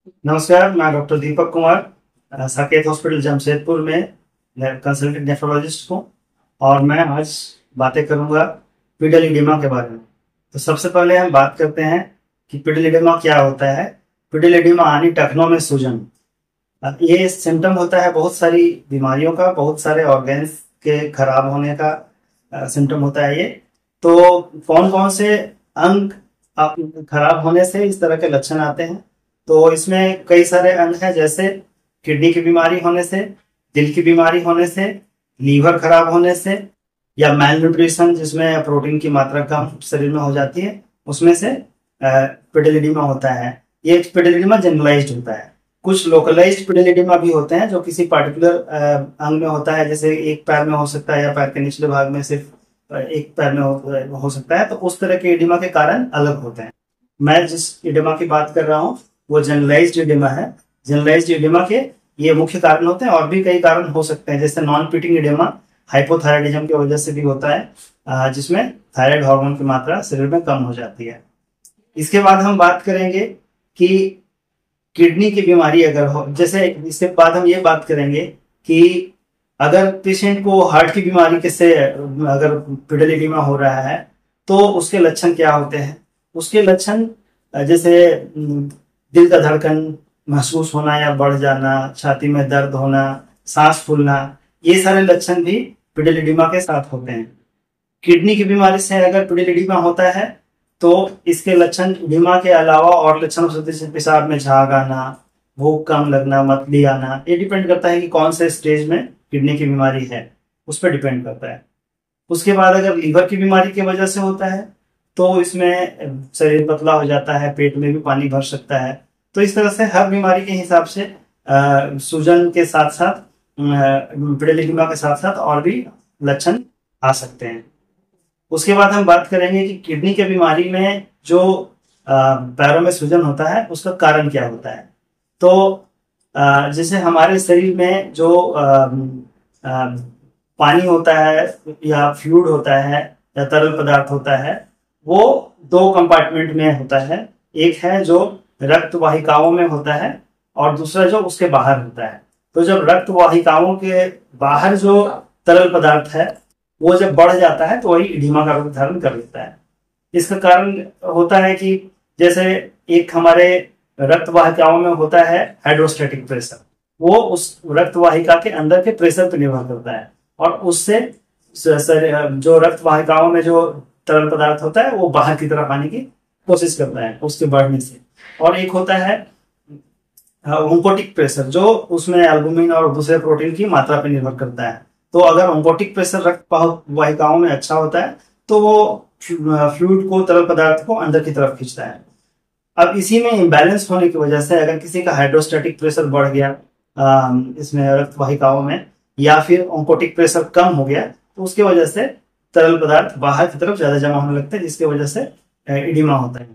नमस्कार, मैं doctor Deepak Kumar Saket hospital Jamshedpur में कंसल्टेंट नेफ्रोलॉजिस्ट हूँ। और मैं आज बातें करूँगा पिडल एडिमा के बारे में। तो सबसे पहले हम बात करते हैं कि पिडल एडिमा क्या होता है। पिडल एडिमा यानी टखनों में सूजन। ये सिम्टम होता है बहुत सारी बीमारियों का, बहुत सारे ऑर्गेन्स के खराब होने का सिम्टम होता है ये। तो कौन कौन से अंग खराब होने से इस तरह के लक्षण आते हैं? तो इसमें कई सारे अंग हैं, जैसे किडनी की बीमारी होने से, दिल की बीमारी होने से, लीवर खराब होने से, या मैल न्यूट्रिशन जिसमें प्रोटीन की मात्रा कम शरीर में हो जाती है, उसमें से पिडल एडिमा होता है। ये पिडल एडिमा जनरलाइज्ड होता है। कुछ लोकलाइज्ड पिडल एडिमा भी होते हैं जो किसी पार्टिकुलर अंग में होता है, जैसे एक पैर में हो सकता है या पैर के निचले भाग में सिर्फ एक पैर में हो सकता है। तो उस तरह के एडिमा के कारण अलग होते हैं। मैं जिस एडिमा की बात कर रहा हूँ वो जनरलाइज्ड एडिमा है। जनरलाइज्ड एडिमा के ये मुख्य कारण होते हैं, और भी कई कारण हो सकते हैं, जैसे नॉन पिटिंग एडिमा हाइपोथायराइडिज्म की वजह से भी होता है, जिसमें थायराइड हार्मोन की मात्रा शरीर में कम हो जाती है। इसके बाद हम बात करेंगे कि किडनी की बीमारी अगर हो, जैसे इसके बाद हम ये बात करेंगे कि अगर पेशेंट को हार्ट की बीमारी के से अगर पिडल एडिमा हो रहा है तो उसके लक्षण क्या होते हैं। उसके लक्षण जैसे दिल का धड़कन महसूस होना या बढ़ जाना, छाती में दर्द होना, सांस फूलना, ये सारे लक्षण भी पिडल एडिमा के साथ होते हैं। किडनी की बीमारी से अगर पिडल एडिमा होता है तो इसके लक्षण एडिमा के अलावा और लक्षण हो सकते हैं, जैसे पेशाब में झाग आना, भूख कम लगना, मतली आना। ये डिपेंड करता है कि कौन से स्टेज में किडनी की बीमारी है, उस पर डिपेंड करता है। उसके बाद अगर लीवर की बीमारी की वजह से होता है तो इसमें शरीर पतला हो जाता है, पेट में भी पानी भर सकता है। तो इस तरह से हर बीमारी के हिसाब से सूजन के साथ साथ पिडल एडिमा के साथ साथ और भी लक्षण आ सकते हैं। उसके बाद हम बात करेंगे कि किडनी के बीमारी में जो पैरों में सूजन होता है उसका कारण क्या होता है। तो जैसे हमारे शरीर में जो पानी होता है या फ्लूइड होता है या तरल पदार्थ होता है, वो दो कंपार्टमेंट में होता है। एक है जो रक्त वाहिकाओं में होता है और दूसरा जो उसके बाहर होता है। तो जब रक्त वाहिकाओं के बाहर जो तरल पदार्थ है वो जब बढ़ जाता है तो वही एडिमा का रूप धारण कर लेता है। इसका कारण होता है कि जैसे एक हमारे रक्त वाहिकाओं में होता है हाइड्रोस्टेटिक प्रेशर, वो उस रक्त वाहिका के अंदर के प्रेशर पर निर्भर करता है, और उससे जो रक्त वाहिकाओं में जो तरल पदार्थ होता है वो बाहर की तरफ आने की कोशिश करता है उसके बढ़ने से। और एक होता है ओंकोटिक प्रेशर, जो उसमें एल्बुमिन और दूसरे प्रोटीन की मात्रा पर निर्भर करता है। तो अगर ओंकोटिक प्रेशर रक्त वाहिकाओं में अच्छा होता है तो वो फ्लूइड को, तरल पदार्थ को अंदर की तरफ खींचता है। अब इसी में इम्बैलेंस होने की वजह से अगर किसी का हाइड्रोस्टैटिक प्रेशर बढ़ गया इसमें रक्त वाहिकाओं में, या फिर ओंकोटिक प्रेशर कम हो गया, तो उसकी वजह से तरल पदार्थ बाहर की तरफ ज्यादा जमा होने लगते हैं, जिसकी वजह से एडिमा होता है।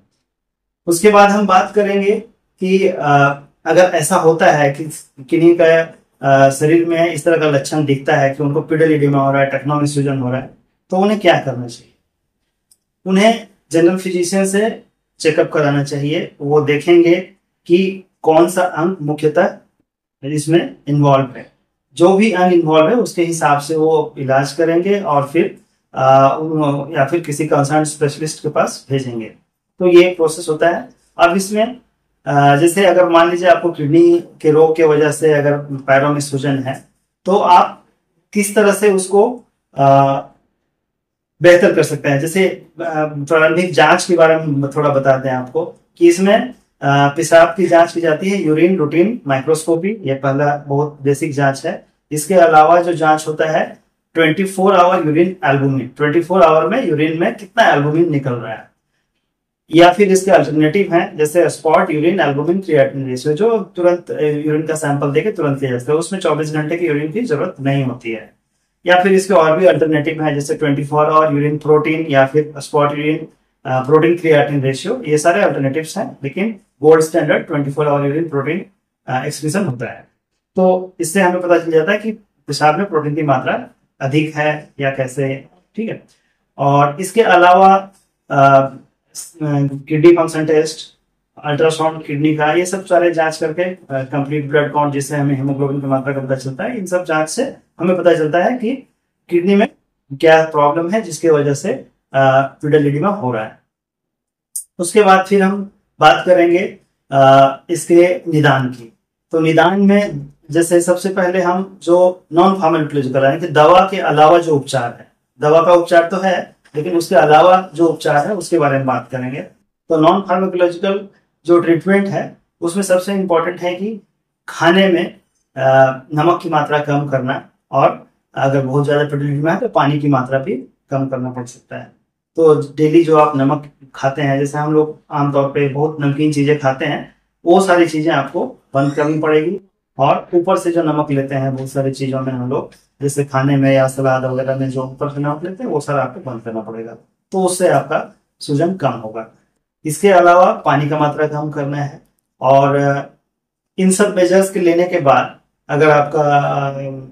उसके बाद हम बात करेंगे कि अगर ऐसा होता है कि किन्हीं का शरीर में इस तरह का लक्षण दिखता है कि उनको पिडल एडिमा हो रहा है, टखनों में सूजन हो रहा है, तो उन्हें क्या करना चाहिए? उन्हें जनरल फिजिशियन से चेकअप कराना चाहिए। वो देखेंगे कि कौन सा अंग मुख्यतः इसमें इन्वॉल्व है। जो भी अंग इन्वॉल्व है उसके हिसाब से वो इलाज करेंगे और फिर या फिर किसी कंसर्न स्पेशलिस्ट के पास भेजेंगे। तो ये एक प्रोसेस होता है। अब इसमें जैसे अगर मान लीजिए आपको किडनी के रोग के वजह से अगर पैरों में सूजन है, तो आप किस तरह से उसको बेहतर कर सकते हैं। जैसे प्रारंभिक जांच के बारे में थोड़ा बताते हैं आपको कि इसमें पेशाब की जांच की जाती है, यूरिन रूटीन माइक्रोस्कोपी, ये पहला बहुत बेसिक जांच है। इसके अलावा जो जांच होता है 24 आवर यूरिन एल्बुमिन, 24 आवर में यूरिन में कितना एल्बुमिन निकल रहा है। या फिर इसके अल्टरनेटिव हैं, जैसे spot urine albumin creatinine ratio, जो तुरंत यूरिन का सैंपल देके तुरंत लिया जाता है, उसमें 24 घंटे की यूरिन की जरूरत नहीं होती है। या फिर इसके और भी अल्टरनेटिव हैं, जैसे 24 आवर यूरिन प्रोटीन या फिर spot urine protein creatinine ratio. ये सारे अल्टरनेटिव्स हैं, लेकिन gold standard 24 hour urine protein excretion होता है। तो इससे हमें पता चल जाता है कि पेशाब में प्रोटीन की मात्रा अधिक है या कैसे, ठीक है। और इसके अलावा kidney function test ultrasound kidney का, ये सब सारे जांच करके कंप्लीट ब्लड काउंट, जिससे हमें हेमोग्लोबिन की मात्रा का पता चलता है, इन सब जांच से हमें पता चलता है कि किडनी में क्या प्रॉब्लम है जिसकी वजह से फिटल एडिमा हो रहा है। उसके बाद फिर हम बात करेंगे इसके निदान की। तो निदान में जैसे सबसे पहले हम जो नॉन फार्माकोलॉजिकल यानी कि दवा के अलावा जो उपचार है, दवा का उपचार तो है लेकिन उसके अलावा जो उपचार है उसके बारे में बात करेंगे। तो नॉन फार्माकोलॉजिकल जो ट्रीटमेंट है उसमें सबसे इंपॉर्टेंट है कि खाने में नमक की मात्रा कम करना, और अगर बहुत ज्यादा पेट्रोलियम है तो पानी की मात्रा भी कम करना पड़ सकता है। तो डेली जो आप नमक खाते हैं, जैसे हम लोग आमतौर पे बहुत नमकीन चीजें खाते हैं, वो सारी चीजें आपको बंद करनी पड़ेगी। और ऊपर से जो नमक लेते हैं बहुत सारी चीजों में हम लोग, जैसे खाने में या सलाद वगैरह में जो ऊपर से नमक लेते हैं वो सारा आपको बंद करना पड़ेगा, तो उससे आपका सूजन कम होगा। इसके अलावा पानी का मात्रा कम करना है। और इन सब मेजर्स के लेने के बाद अगर आपका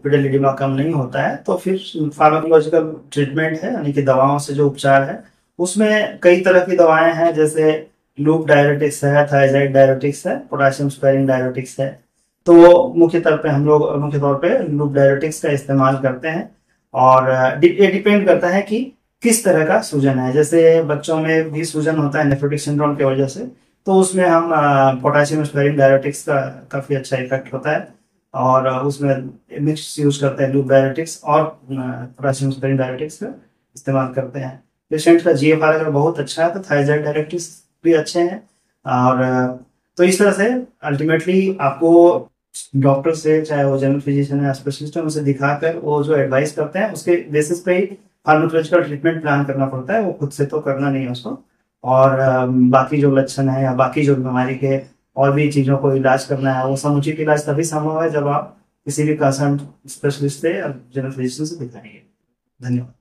फिटल एडिमा कम नहीं होता है तो फिर फार्माकोलॉजिकल ट्रीटमेंट है, यानी कि दवाओं से जो उपचार है उसमें कई तरह की दवाएं हैं, जैसे लूप डायरेटिक्स है, थायराइड डायरेटिक्स है, पोटेशियम स्पेरिंग डायरेटिक्स है। तो मुख्य तौर पे लूप डायरेटिक्स का इस्तेमाल करते हैं। और ये डिपेंड करता है कि किस तरह का सूजन है। जैसे बच्चों में भी सूजन होता है नेफ्रोटिक सिंड्रोम की वजह से, तो उसमें हम पोटेशियम स्पेरिंग डायरेटिक्स का काफी अच्छा इफेक्ट होता है, और उसमें मिक्स यूज करते हैं, लूप डायरेटिक्स और पोटेशियम स्पेरिंग डायरेटिक्स का इस्तेमाल करते हैं। पेशेंट का जीएफआर अगर बहुत अच्छा है तो थायराइड डायरेटिक्स भी अच्छे हैं। और तो इस तरह से अल्टीमेटली आपको डॉक्टर से, चाहे वो जनरल फिजिशियन या स्पेशलिस्ट है, उनसे दिखाकर वो जो एडवाइस करते हैं उसके बेसिस पे ही फार्माकोलॉजिकल ट्रीटमेंट प्लान करना पड़ता है, वो खुद से तो करना नहीं है उसको। और बाकी जो लक्षण है या बाकी जो बीमारी के और भी चीजों को इलाज करना है, वो समुचित इलाज तभी संभव है जब आप किसी भी कंसर्न स्पेशलिस्ट से या जनरल फिजिशियन से दिखाएंगे। धन्यवाद।